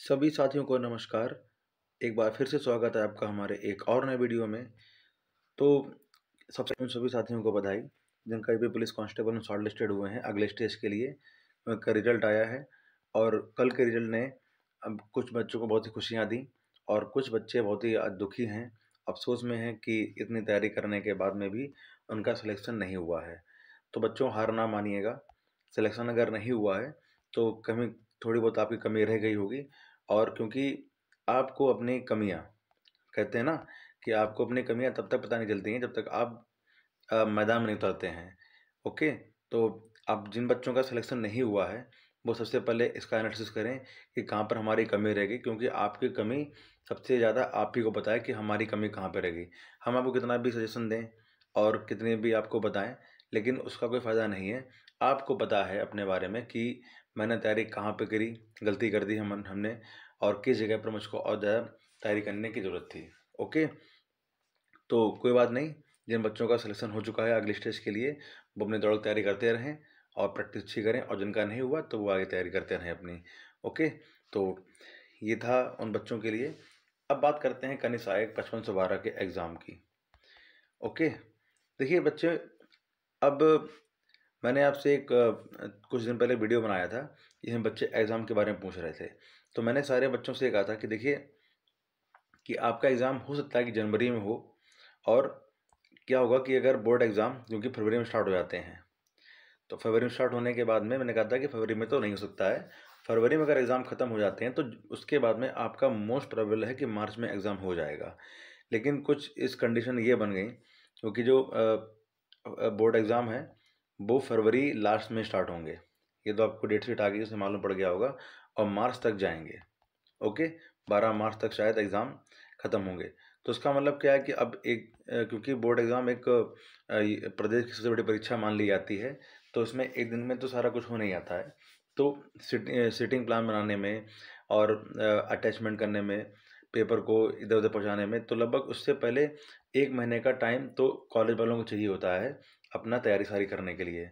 सभी साथियों को नमस्कार। एक बार फिर से स्वागत है आपका हमारे एक और नए वीडियो में। तो सबसे पहले उन सभी साथियों को बधाई जिनका यूपी पुलिस कांस्टेबल में शॉर्ट लिस्टेड हुए हैं अगले स्टेज के लिए। उनका रिजल्ट आया है और कल के रिजल्ट ने अब कुछ बच्चों को बहुत ही खुशियाँ दी और कुछ बच्चे बहुत ही दुखी हैं, अफ़सोस में हैं कि इतनी तैयारी करने के बाद में भी उनका सिलेक्शन नहीं हुआ है। तो बच्चों, हार ना मानिएगा। सिलेक्शन अगर नहीं हुआ है तो कमी थोड़ी बहुत आपकी कमी रह गई होगी, और क्योंकि आपको अपनी कमियाँ, कहते हैं ना कि आपको अपनी कमियाँ तब तक पता नहीं चलती हैं जब तक आप मैदान में नहीं उतरते हैं। ओके, तो अब जिन बच्चों का सिलेक्शन नहीं हुआ है वो सबसे पहले इसका एनालिसिस करें कि कहाँ पर हमारी कमी रह गई, क्योंकि आपकी कमी सबसे ज़्यादा आप ही को पता है कि हमारी कमी कहाँ पे रह गई। हम आपको कितना भी सजेशन दें और कितने भी आपको बताएं, लेकिन उसका कोई फ़ायदा नहीं है। आपको पता है अपने बारे में कि मैंने तैयारी कहाँ पे करी, गलती कर दी हमने, और किस जगह पर मुझको और ज़्यादा तैयारी करने की ज़रूरत थी। ओके, तो कोई बात नहीं। जिन बच्चों का सिलेक्शन हो चुका है अगली स्टेज के लिए, वो अपनी दौड़ तैयारी करते रहें और प्रैक्टिस अच्छी करें, और जिनका नहीं हुआ तो वो आगे तैयारी करते रहें अपनी। ओके, तो ये था उन बच्चों के लिए। अब बात करते हैं कनिष्ठ सहायक 5512 के एग्ज़ाम की। ओके, देखिए बच्चे, अब मैंने आपसे एक कुछ दिन पहले वीडियो बनाया था जिसमें बच्चे एग्ज़ाम के बारे में पूछ रहे थे। तो मैंने सारे बच्चों से कहा था कि देखिए कि आपका एग्ज़ाम हो सकता है कि जनवरी में हो, और क्या होगा कि अगर बोर्ड एग्ज़ाम क्योंकि फरवरी में स्टार्ट हो जाते हैं, तो फरवरी में स्टार्ट होने के बाद में मैंने कहा था कि फरवरी में तो नहीं हो सकता है। फरवरी में अगर एग्ज़ाम ख़त्म हो जाते हैं तो उसके बाद में आपका मोस्ट प्रोबेबल है कि मार्च में एग्ज़ाम हो जाएगा। लेकिन कुछ इस कंडीशन ये बन गई क्योंकि जो बोर्ड एग्ज़ाम है वो फरवरी लास्ट में स्टार्ट होंगे। ये तो आपको डेट शीट आ गई, उससे मालूम पड़ गया होगा, और मार्च तक जाएंगे। ओके, 12 मार्च तक शायद एग्ज़ाम ख़त्म होंगे। तो इसका मतलब क्या है कि अब एक क्योंकि बोर्ड एग्ज़ाम एक प्रदेश की सबसे बड़ी परीक्षा मान ली जाती है, तो इसमें एक दिन में तो सारा कुछ हो नहीं आता है। तो सिटिंग प्लान बनाने में और अटैचमेंट करने में, पेपर को इधर उधर पहुँचाने में, तो लगभग उससे पहले 1 महीने का टाइम तो कॉलेज वालों को चाहिए होता है अपना तैयारी सारी करने के लिए।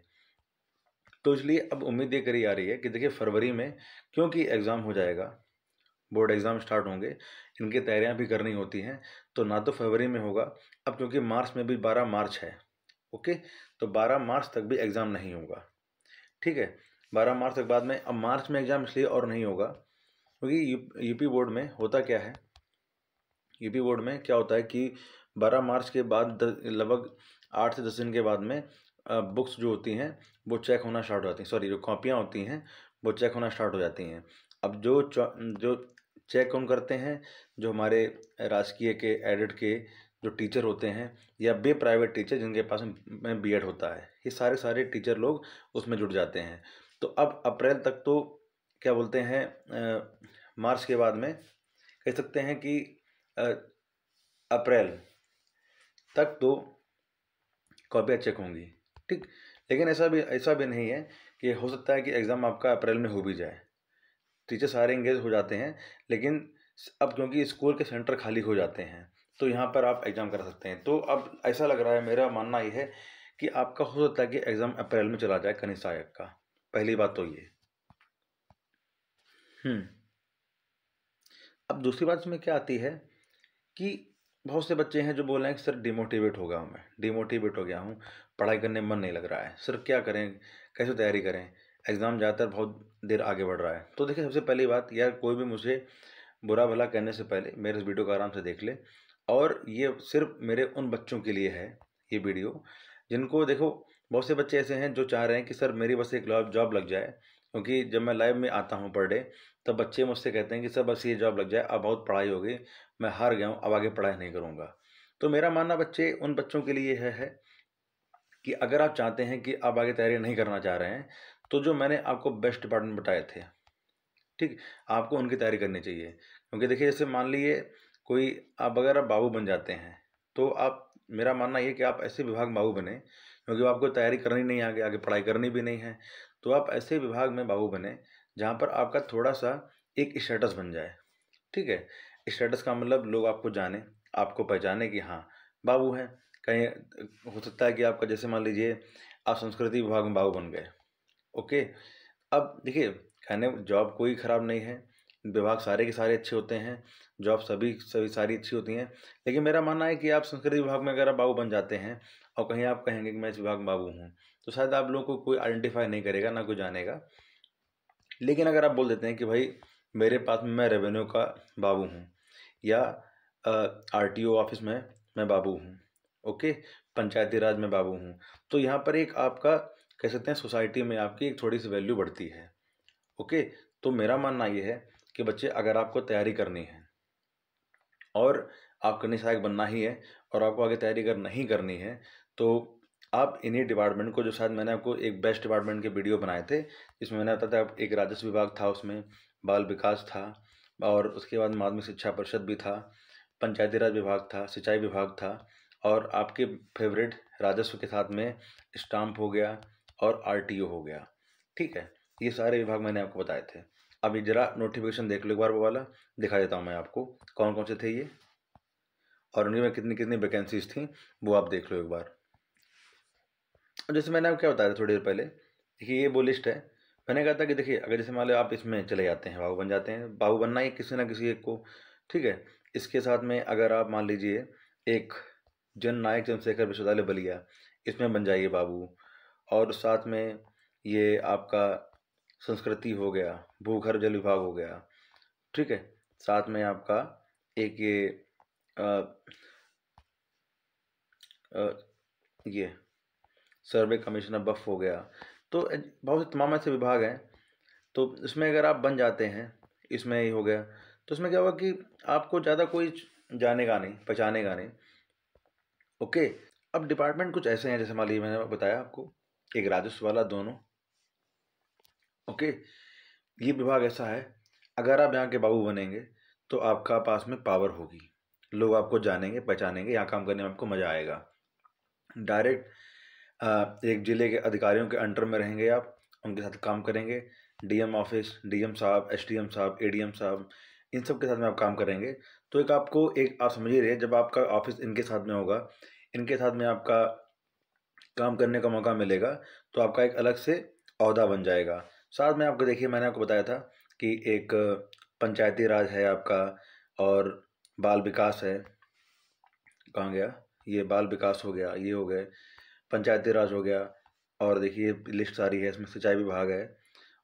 तो इसलिए अब उम्मीद ये करी जा रही है कि देखिए फरवरी में क्योंकि एग्ज़ाम हो जाएगा, बोर्ड एग्ज़ाम स्टार्ट होंगे, इनकी तैयारियां भी करनी होती हैं, तो ना तो फरवरी में होगा। अब क्योंकि मार्च में भी 12 मार्च है, ओके, तो 12 मार्च तक भी एग्ज़ाम नहीं होगा। ठीक है, 12 मार्च तक बाद में, अब मार्च में एग्ज़ाम इसलिए और नहीं होगा क्योंकि यूपी बोर्ड में होता क्या है, यूपी बोर्ड में क्या होता है कि 12 मार्च के बाद लगभग 8 से 10 दिन के बाद में बुक्स जो होती हैं वो चेक होना स्टार्ट हो जाती हैं, सॉरी जो कॉपियाँ होती हैं वो चेक होना स्टार्ट हो जाती हैं। अब जो चेक कौन करते हैं, जो हमारे राजकीय के एडेड के जो टीचर होते हैं, या बे प्राइवेट टीचर जिनके पास में बीएड होता है, ये सारे सारे टीचर लोग उसमें जुट जाते हैं। तो अब अप्रैल तक तो क्या बोलते हैं, मार्च के बाद में कह सकते हैं कि अ, अप्रैल तक तो कॉपियाँ चेक होंगी। ठीक, लेकिन ऐसा भी नहीं है कि हो सकता है कि एग्ज़ाम आपका अप्रैल में हो भी जाए। टीचर सारे एंगेज हो जाते हैं, लेकिन अब क्योंकि स्कूल के सेंटर खाली हो जाते हैं तो यहाँ पर आप एग्ज़ाम करा सकते हैं। तो अब ऐसा लग रहा है, मेरा मानना ये है कि आपका हो सकता है कि एग्ज़ाम अप्रैल में चला जाए कनिष्ठ सहायक का। पहली बात तो ये। अब दूसरी बात इसमें क्या आती है कि बहुत से बच्चे हैं जो बोल रहे हैं कि सर डिमोटिवेट हो गया हूँ, मैं डिमोटिवेट हो गया हूँ, पढ़ाई करने में मन नहीं लग रहा है, सर क्या करें, कैसे तैयारी करें, एग्ज़ाम ज़्यादातर बहुत देर आगे बढ़ रहा है। तो देखिए, सबसे पहली बात यार, कोई भी मुझे बुरा भला कहने से पहले मेरे इस वीडियो को आराम से देख ले। और ये सिर्फ मेरे उन बच्चों के लिए है ये वीडियो जिनको, देखो, बहुत से बच्चे ऐसे हैं जो चाह रहे हैं कि सर मेरी बस एक जॉब लग जाए, क्योंकि जब मैं लाइव में आता हूँ पर डे, तब बच्चे मुझसे कहते हैं कि सर बस ये जॉब लग जाए, अब बहुत पढ़ाई हो गई, मैं हार गया हूँ, अब आगे पढ़ाई नहीं करूँगा। तो मेरा मानना बच्चे उन बच्चों के लिए है कि अगर आप चाहते हैं कि आप आगे तैयारी नहीं करना चाह रहे हैं, तो जो मैंने आपको बेस्ट डिपार्टमेंट बताए थे, ठीक, आपको उनकी तैयारी करनी चाहिए। क्योंकि देखिए, जैसे मान लीजिए कोई, आप अगर आप बाबू बन जाते हैं, तो आप, मेरा मानना ये है कि आप ऐसे विभाग में बाबू बने, क्योंकि आपको तैयारी करनी नहीं है, आगे आगे पढ़ाई करनी भी नहीं है, तो आप ऐसे विभाग में बाबू बने जहाँ पर आपका थोड़ा सा एक स्टेटस बन जाए। ठीक है, स्टेटस का मतलब लोग आपको जाने, आपको पहचाने कि हाँ बाबू हैं। कहीं हो सकता है कि आपका, जैसे मान लीजिए आप संस्कृति विभाग में बाबू बन गए, ओके। अब देखिए, कहने जॉब कोई ख़राब नहीं है, विभाग सारे के सारे अच्छे होते हैं, जॉब सभी सारी अच्छी होती हैं, लेकिन मेरा मानना है कि आप संस्कृति विभाग में अगर आप बाबू बन जाते हैं और कहीं आप कहेंगे कि मैं इस विभाग में बाबू हूँ, तो शायद आप लोगों को कोई आइडेंटिफाई नहीं करेगा, ना कोई जानेगा। लेकिन अगर आप बोल देते हैं कि भाई मेरे पास में मैं रेवेन्यू का बाबू हूँ, या आरटीओ ऑफिस में मैं बाबू हूँ, ओके, पंचायती राज में बाबू हूँ, तो यहाँ पर एक आपका कह सकते हैं सोसाइटी में आपकी एक थोड़ी सी वैल्यू बढ़ती है। ओके, तो मेरा मानना ये है कि बच्चे अगर आपको तैयारी करनी है और आपको निशायक बनना ही है और आपको आगे तैयारी अगर नहीं करनी है, तो आप इन्हीं डिपार्टमेंट को, जो शायद मैंने आपको एक बेस्ट डिपार्टमेंट के वीडियो बनाए थे जिसमें मैंने बताया था, एक राजस्व विभाग था, उसमें बाल विकास था, और उसके बाद माध्यमिक शिक्षा परिषद भी था, पंचायती राज विभाग था, सिंचाई विभाग था, और आपके फेवरेट राजस्व के साथ में स्टाम्प हो गया और आरटीओ हो गया। ठीक है, ये सारे विभाग मैंने आपको बताए थे। अभी जरा नोटिफिकेशन देख लो एक बार, वो वाला दिखा देता हूँ मैं आपको कौन कौन से थे ये, और उनमें कितनी कितनी वैकेंसीज थी वो आप देख लो एक बार। जैसे मैंने आपको क्या बताया था थोड़ी देर पहले, देखिए ये वो लिस्ट है। मैंने कहा था कि देखिए अगर जैसे मान लो आप इसमें चले जाते हैं, बाबू बन जाते हैं, बाबू बनना ही किसी ना किसी एक को, ठीक है। इसके साथ में अगर आप मान लीजिए एक जन नायक चंद्रशेखर विश्वविद्यालय बलिया, इसमें बन जाइए बाबू, और साथ में ये आपका संस्कृति हो गया, भूगर्भ जल विभाग हो गया, ठीक है। साथ में आपका एक ये सर्वे कमीशन ऑफ बफ हो गया। तो बहुत से तमाम ऐसे विभाग हैं, तो इसमें अगर आप बन जाते हैं, इसमें ही हो गया, तो इसमें क्या होगा कि आपको ज़्यादा कोई जानेगा नहीं, पहचानेगा नहीं। ओके, अब डिपार्टमेंट कुछ ऐसे हैं, जैसे मान लीजिए मैंने बताया आपको, एक राजस्व वाला, दोनों। ओके, ये विभाग ऐसा है, अगर आप यहाँ के बाबू बनेंगे तो आपका पास में पावर होगी, लोग आपको जानेंगे, पहचानेंगे, यहाँ काम करने में आपको मज़ा आएगा। डायरेक्ट एक जिले के अधिकारियों के अंडर में रहेंगे आप, उनके साथ काम करेंगे, डीएम ऑफिस, डीएम साहब, एसडीएम साहब, एडीएम साहब, इन सब के साथ में आप काम करेंगे। तो एक आपको एक आप समझिए रहे, जब आपका ऑफिस इनके साथ में होगा, इनके साथ में आपका काम करने का मौका मिलेगा, तो आपका एक अलग से ओहदा बन जाएगा। साथ में आपको देखिए मैंने आपको बताया था कि एक पंचायती राज है आपका, और बाल विकास है, कहाँ गया ये, बाल विकास हो गया, ये हो गए, पंचायती राज हो गया, और देखिए लिस्ट सारी है, इसमें सिंचाई विभाग है,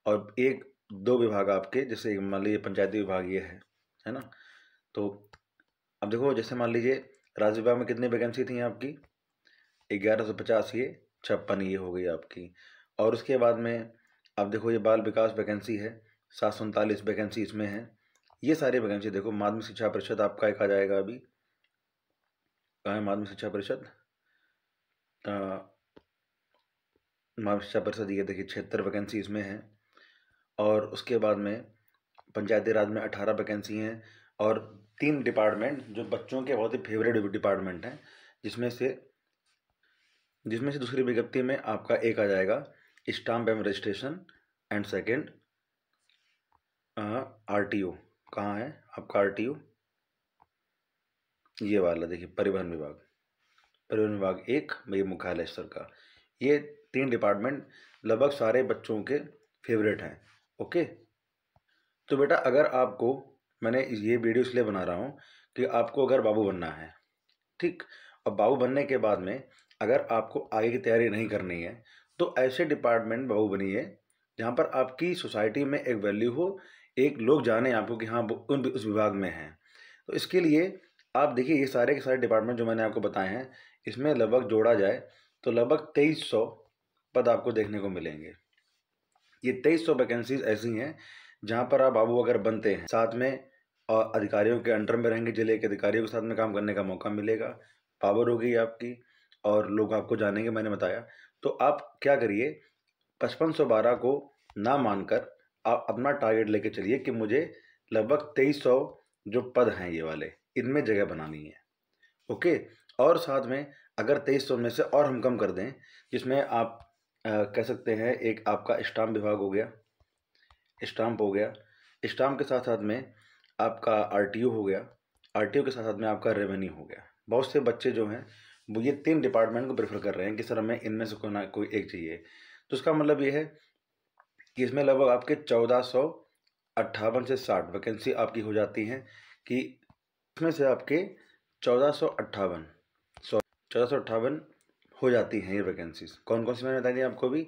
और एक दो विभाग आपके, जैसे मान लीजिए पंचायती विभाग ये है ना। तो अब देखो, जैसे मान लीजिए राज्य विभाग में कितनी वैकेंसी थी आपकी, 1150, ये 56 ये हो गई आपकी। और उसके बाद में अब देखो ये बाल विकास वैकेंसी है, 739 वैकेंसी इसमें है। ये सारी वैकेंसी देखो, माध्यमिक शिक्षा परिषद आपका एक आ जाएगा, अभी कहाँ है माध्यमिक शिक्षा परिषद, माध्यमिक शिक्षा परिषद, ये देखिए 76 वैकेंसी इसमें है। और उसके बाद में पंचायती राज में 18 वैकेंसी हैं, और 3 डिपार्टमेंट जो बच्चों के बहुत ही फेवरेट डिपार्टमेंट हैं, जिसमें से दूसरी विज्ञप्ति में आपका एक आ जाएगा स्टाम्प एवं रजिस्ट्रेशन, एंड सेकंड आरटीओ। कहाँ है आपका आरटीओ, ये वाला देखिए, परिवहन विभाग एक, ये मुख्यालय स्तर का। ये 3 डिपार्टमेंट लगभग सारे बच्चों के फेवरेट हैं। ओके, तो बेटा अगर आपको, मैंने ये वीडियो इसलिए बना रहा हूँ कि आपको अगर बाबू बनना है, ठीक, और बाबू बनने के बाद में अगर आपको आगे की तैयारी नहीं करनी है, तो ऐसे डिपार्टमेंट बाबू बनिए जहाँ पर आपकी सोसाइटी में एक वैल्यू हो, एक लोग जाने आपको कि हाँ वो उस विभाग में हैं। तो इसके लिए आप देखिए ये सारे के सारे डिपार्टमेंट जो मैंने आपको बताए हैं, इसमें लगभग जोड़ा जाए तो लगभग 2300 पद आपको देखने को मिलेंगे। ये 2300 वैकेंसीज ऐसी हैं जहाँ पर आप बाबू अगर बनते हैं, साथ में अधिकारियों के अंडर में रहेंगे, जिले के अधिकारियों के साथ में काम करने का मौका मिलेगा, पावर होगी आपकी, और लोग आपको जानेंगे, मैंने बताया। तो आप क्या करिए, 5512 को ना मानकर आप अपना टारगेट लेके चलिए कि मुझे लगभग 2300 जो पद हैं ये वाले, इनमें जगह बनानी है। ओके, और साथ में अगर 2300 में से और हम कम कर दें, जिसमें आप कह सकते हैं एक आपका स्टाम्प विभाग हो गया, स्टाम्प हो गया, स्टाम्प के साथ साथ में आपका आरटीओ हो गया, आरटीओ के साथ साथ में आपका रेवेन्यू हो गया। बहुत से बच्चे जो हैं वो ये 3 डिपार्टमेंट को प्रेफर कर रहे हैं कि सर हमें इनमें से कोई ना कोई एक चाहिए। तो इसका मतलब ये है कि इसमें लगभग आपके 1400 58 से 60 वैकेंसी आपकी हो जाती हैं कि इसमें से आपके 1458 1458 हो जाती हैं ये वैकेंसीज। कौन कौन सी मैंने बता दी आपको भी।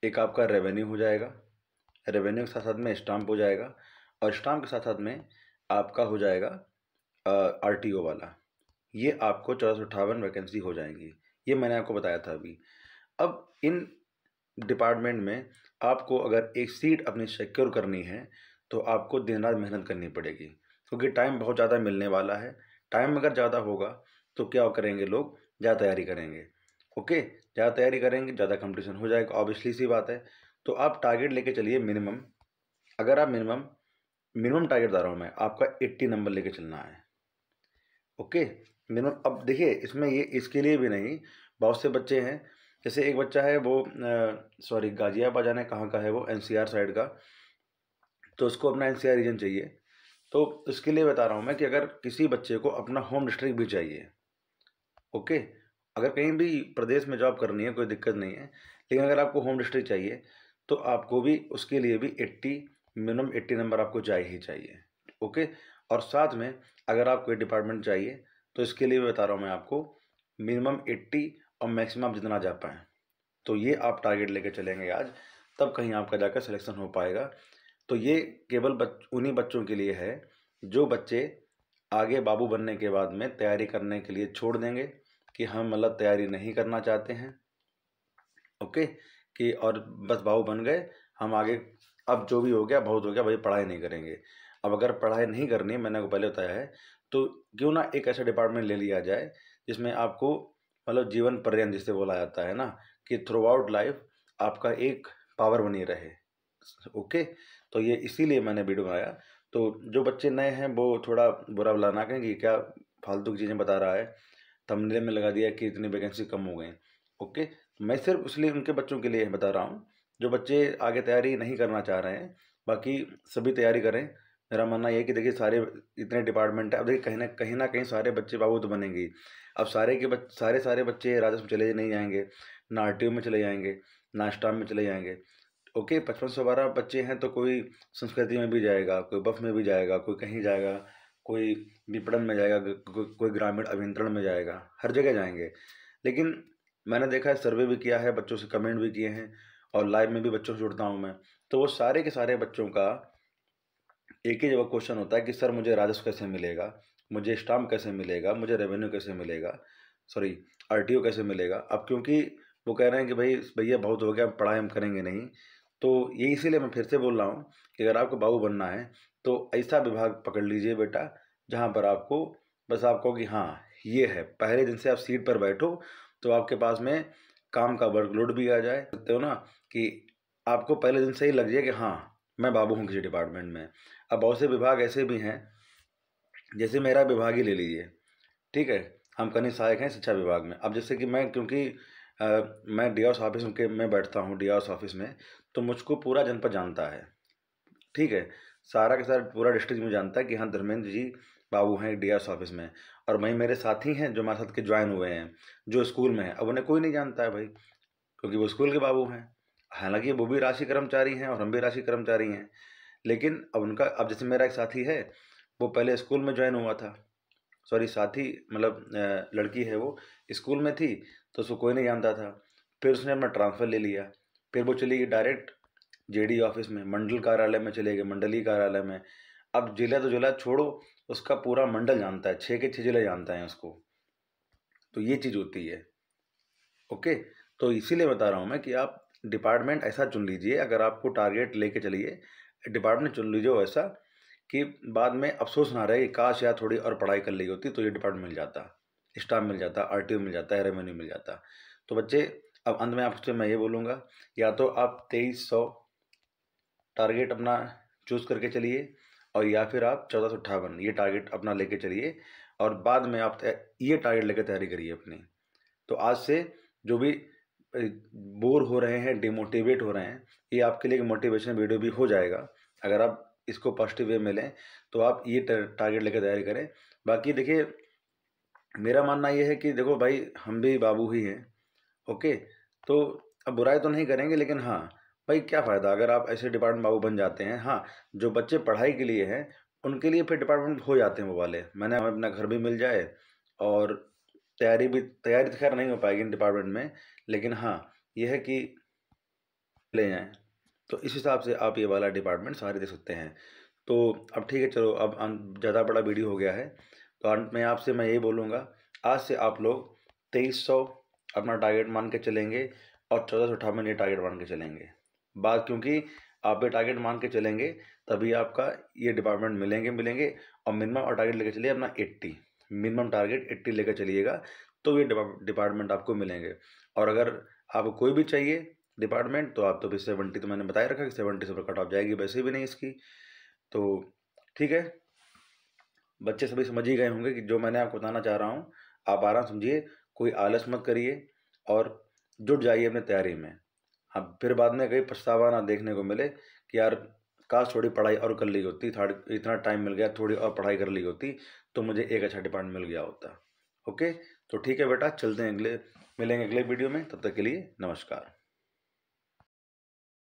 एक आपका रेवेन्यू हो जाएगा, रेवेन्यू के साथ साथ में स्टाम्प हो जाएगा, और स्टाम्प के साथ साथ में आपका हो जाएगा RTO वाला। ये आपको 1458 वैकेंसी हो जाएंगी। ये मैंने आपको बताया था अभी। अब इन डिपार्टमेंट में आपको अगर एक सीट अपनी सिक्योर करनी है तो आपको दिन रात मेहनत करनी पड़ेगी, क्योंकि टाइम बहुत ज़्यादा मिलने वाला है। टाइम अगर ज़्यादा होगा तो क्या करेंगे लोग, ज़्यादा तैयारी करेंगे। ओके, ज़्यादा तैयारी करेंगे, ज़्यादा कंपटीशन हो जाएगा, ऑब्वियसली सी बात है। तो आप टारगेट लेके चलिए मिनिमम, अगर आप मिनिमम टारगेट बता रहा हूँ मैं, आपका 80 नंबर लेके चलना है। Okay, minimum. अब देखिए इसमें ये इसके लिए भी नहीं, बहुत से बच्चे हैं, जैसे एक बच्चा है वो सॉरी गाजियाबाद जाने कहाँ का है, वो NCR साइड का, तो उसको अपना NCR रीजन चाहिए। तो इसके लिए बता रहा हूँ मैं कि अगर किसी बच्चे को अपना होम डिस्ट्रिक्ट भी चाहिए, ओके, अगर कहीं भी प्रदेश में जॉब करनी है कोई दिक्कत नहीं है, लेकिन अगर आपको होम डिस्ट्रिक्ट चाहिए तो आपको भी उसके लिए भी 80 मिनिमम 80 नंबर आपको चाहिए ही चाहिए। ओके, और साथ में अगर आपको डिपार्टमेंट चाहिए तो इसके लिए बता रहा हूँ मैं आपको मिनिमम 80 और मैक्सिमम आप जितना जा पाएँ। तो ये आप टारगेट लेके चलेंगे आज, तब कहीं आपका जाकर सिलेक्शन हो पाएगा। तो ये केवल उन्हीं बच्चों के लिए है जो बच्चे आगे बाबू बनने के बाद में तैयारी करने के लिए छोड़ देंगे कि हम मतलब तैयारी नहीं करना चाहते हैं। ओके, कि और बस बाबू बन गए, हम आगे अब जो भी हो गया बहुत हो गया भाई, पढ़ाई नहीं करेंगे। अब अगर पढ़ाई नहीं करनी, मैंने आपको पहले बताया है, तो क्यों ना एक ऐसा डिपार्टमेंट ले लिया जाए जिसमें आपको मतलब जीवन पर्यंत, जिसे बोला जाता है ना, कि थ्रू आउट लाइफ आपका एक पावर बनी रहे। ओके, तो ये इसीलिए मैंने वीडियो बनाया। तो जो बच्चे नए हैं वो थोड़ा बुरा भला ना कहें कि क्या फालतू की चीज़ें बता रहा है, थंबनेल में लगा दिया कि इतनी वैकेंसी कम हो गई। ओके, मैं सिर्फ इसलिए उनके बच्चों के लिए बता रहा हूँ जो बच्चे आगे तैयारी नहीं करना चाह रहे हैं, बाकी सभी तैयारी करें। मेरा मानना ये है कि देखिए सारे इतने डिपार्टमेंट है, अब देखिए कहीं ना कहीं सारे बच्चे बाबू तो बनेंगे ही। अब सारे बच्चे राजस्व में चले नहीं जाएंगे, ना RTO में चले जाएंगे, ना स्टाफ में चले जाएंगे। ओके, 55 से 12 बच्चे हैं तो कोई संस्कृति में भी जाएगा, कोई बफ में भी जाएगा, कोई कहीं जाएगा, कोई विपणन में जाएगा, कोई ग्रामीण अभियंत्रण में जाएगा, हर जगह जाएंगे। लेकिन मैंने देखा है, सर्वे भी किया है, बच्चों से कमेंट भी किए हैं, और लाइव में भी बच्चों से जुड़ता हूँ मैं, तो वो सारे के सारे बच्चों का एक ही जगह क्वेश्चन होता है कि सर मुझे राजस्व कैसे मिलेगा, मुझे स्टाम्प कैसे मिलेगा, मुझे रेवेन्यू कैसे मिलेगा, सॉरी RTO कैसे मिलेगा। अब क्योंकि वो कह रहे हैं कि भाई भैया बहुत हो गया, पढ़ाई हम करेंगे नहीं, तो ये इसीलिए मैं फिर से बोल रहा हूँ कि अगर आपको बाबू बनना है तो ऐसा विभाग पकड़ लीजिए बेटा, जहाँ पर आपको बस आपको कि हाँ ये है, पहले दिन से आप सीट पर बैठो तो आपके पास में काम का वर्कलोड भी आ जाए, सकते हो ना, कि आपको पहले दिन से ही लग जाए कि हाँ मैं बाबू हूँ किसी डिपार्टमेंट में। अब बहुत से विभाग ऐसे भी हैं, जैसे मेरा विभाग ही ले लीजिए, ठीक है, हम कनिष्ठ सहायक हैं शिक्षा विभाग में। अब जैसे कि मैं, क्योंकि मैं DOS ऑफिस में बैठता हूँ, DOS ऑफिस में, तो मुझको पूरा जनपद जानता है, ठीक है, सारा के सारा पूरा डिस्ट्रिक्ट में जानता है कि हाँ धर्मेंद्र जी बाबू हैं DOS ऑफिस में। और वहीं मेरे साथी हैं जो हमारे साथ के ज्वाइन हुए हैं, जो स्कूल में हैं, अब उन्हें कोई नहीं जानता है भाई, क्योंकि वो स्कूल के बाबू हैं। हालांकि वो भी राशि कर्मचारी हैं और हम भी राशि कर्मचारी हैं, लेकिन अब उनका, अब जैसे मेरा एक साथी है, वो पहले स्कूल में ज्वाइन हुआ था, सॉरी साथी मतलब लड़की है, वो स्कूल में थी तो उसको कोई नहीं जानता था, फिर उसने अपना ट्रांसफ़र ले लिया, फिर वो चली गई डायरेक्ट JD ऑफिस में, मंडल कार्यालय में चले गए, मंडलीय कार्यालय में। अब जिला तो जिला छोड़ो, उसका पूरा मंडल जानता है, 6 के 6 जिले जानते हैं उसको। तो ये चीज़ होती है। ओके, तो इसीलिए बता रहा हूँ मैं कि आप डिपार्टमेंट ऐसा चुन लीजिए, अगर आपको टारगेट लेके चलिए, डिपार्टमेंट चुन लीजिए ऐसा कि बाद में अफसोस ना रहे कि काश यार थोड़ी और पढ़ाई कर ली होती तो ये डिपार्टमेंट मिल जाता, स्टाफ मिल जाता, RTO मिल जाता है, रेवेन्यू मिल जाता। तो बच्चे, अब अंत में आपसे मैं ये बोलूँगा, या तो आप 2300 टारगेट अपना चूज़ करके चलिए, और या फिर आप 1458 ये टारगेट अपना लेके चलिए, और बाद में आप ये टारगेट लेकर तैयारी करिए अपनी। तो आज से जो भी बोर हो रहे हैं, डिमोटिवेट हो रहे हैं, ये आपके लिए एक मोटिवेशन वीडियो भी हो जाएगा। अगर आप इसको पॉजिटिव वे में लें तो आप ये टारगेट लेकर तैयारी करें। बाकी देखिए मेरा मानना ये है कि देखो भाई हम भी बाबू ही हैं, ओके, तो अब बुराई तो नहीं करेंगे, लेकिन हाँ भाई क्या फ़ायदा अगर आप ऐसे डिपार्टमेंट बाबू बन जाते हैं। हाँ, जो बच्चे पढ़ाई के लिए हैं, उनके लिए फिर डिपार्टमेंट हो जाते हैं वो वाले। मैंने हमें अपना घर भी मिल जाए और तैयारी तो खैर नहीं हो पाएगी इन डिपार्टमेंट में, लेकिन हाँ, ये है कि ले जाएँ। तो इस हिसाब से आप ये वाला डिपार्टमेंट सारे दे सकते हैं। तो अब ठीक है, चलो अब ज़्यादा बड़ा वीडियो हो गया है, तो अंत में आपसे मैं यही बोलूँगा, आज से आप लोग 2300 अपना टारगेट मान के चलेंगे और 1458 ये टारगेट मान के चलेंगे। बात क्योंकि आप ये टारगेट मान के चलेंगे, तभी आपका ये डिपार्टमेंट मिलेंगे और मिनिमम और टारगेट लेके चलिए अपना 80, मिनिमम टारगेट 80 लेकर चलिएगा, तो ये डिपार्टमेंट आपको मिलेंगे। और अगर आपको कोई भी चाहिए डिपार्टमेंट, तो आप तो फिर 70 तो मैंने बताया रखा कि 70 से ऊपर कट ऑफ जाएगी वैसे भी नहीं इसकी। तो ठीक है, बच्चे सभी समझ ही गए होंगे कि जो मैंने आपको बताना चाह रहा हूँ, आप आराम समझिए, कोई आलस मत करिए और जुट जाइए अपनी तैयारी में। हाँ, फिर बाद में कहीं पछतावा ना देखने को मिले कि यार काश थोड़ी पढ़ाई और कर ली होती, इतना टाइम मिल गया, थोड़ी और पढ़ाई कर ली होती तो मुझे एक अच्छा डिपार्टमेंट मिल गया होता। ओके, तो ठीक है बेटा, चलते हैं मिलेंगे अगले वीडियो में, तब तक के लिए नमस्कार।